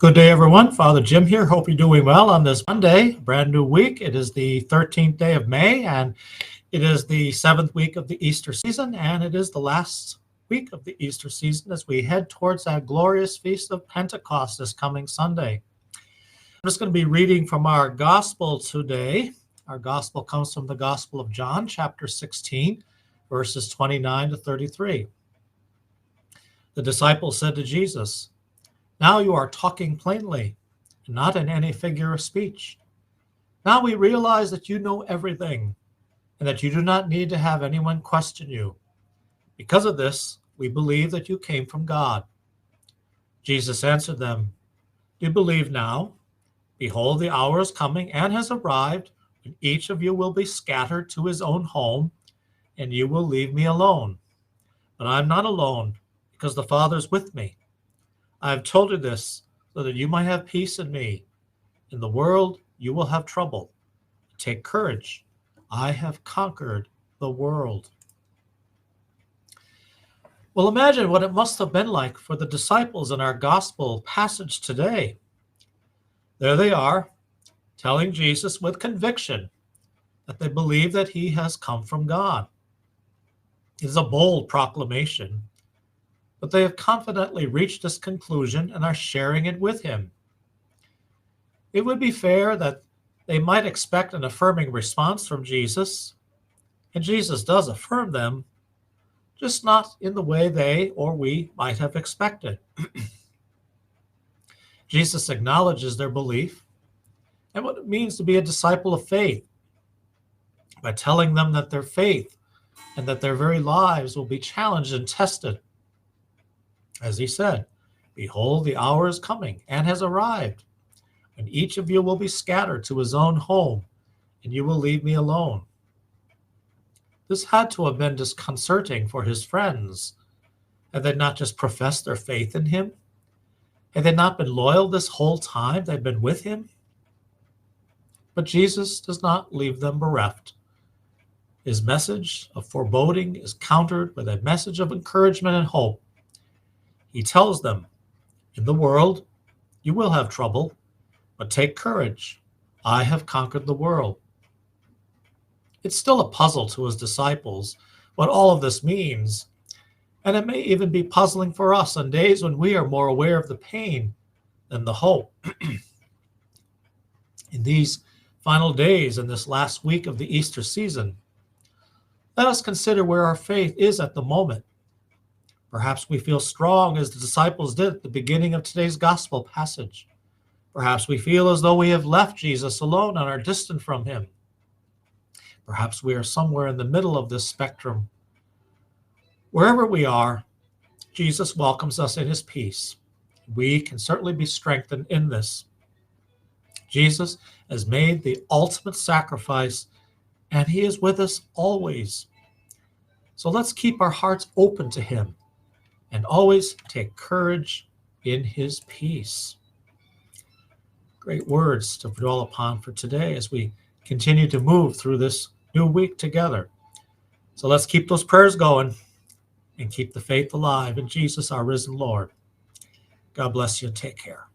Good day, everyone. Father Jim here. Hope you're doing well on this Monday, brand new week. It is the 13th day of May, and it is the 7th week of the Easter season, and it is the last week of the Easter season as we head towards that glorious feast of Pentecost this coming Sunday. I'm just going to be reading from our gospel today. Our gospel comes from the Gospel of John, chapter 16, verses 29 to 33. The disciples said to Jesus, "Now you are talking plainly, and not in any figure of speech. Now we realize that you know everything, and that you do not need to have anyone question you. Because of this, we believe that you came from God." Jesus answered them, "Do you believe now? Behold, the hour is coming and has arrived when each of you will be scattered to his own home, and you will leave me alone. But I am not alone, because the Father is with me. I have told you this so that you might have peace in me. In the world you will have trouble. Take courage. I have conquered the world." Well, imagine what it must have been like for the disciples in our gospel passage today. There they are, telling Jesus with conviction that they believe that he has come from God. It is a bold proclamation, but they have confidently reached this conclusion and are sharing it with him. It would be fair that they might expect an affirming response from Jesus, and Jesus does affirm them, just not in the way they or we might have expected. Jesus acknowledges their belief and what it means to be a disciple of faith by telling them that their faith and that their very lives will be challenged and tested. As he said, "Behold, the hour is coming and has arrived, when each of you will be scattered to his own home, and you will leave me alone." This had to have been disconcerting for his friends. Had they not just professed their faith in him? Had they not been loyal this whole time they've been with him? But Jesus does not leave them bereft. His message of foreboding is countered with a message of encouragement and hope. He tells them, "In the world, you will have trouble, but take courage. I have conquered the world." It's still a puzzle to his disciples what all of this means, and it may even be puzzling for us on days when we are more aware of the pain than the hope. In these final days, in this last week of the Easter season, let us consider where our faith is at the moment. Perhaps we feel strong as the disciples did at the beginning of today's gospel passage. Perhaps we feel as though we have left Jesus alone and are distant from him. Perhaps we are somewhere in the middle of this spectrum. Wherever we are, Jesus welcomes us in his peace. We can certainly be strengthened in this. Jesus has made the ultimate sacrifice, and he is with us always. So let's keep our hearts open to him and always take courage in his peace. Great words to dwell upon for today as we continue to move through this new week together. So let's keep those prayers going and keep the faith alive in Jesus, our risen Lord. God bless you. Take care.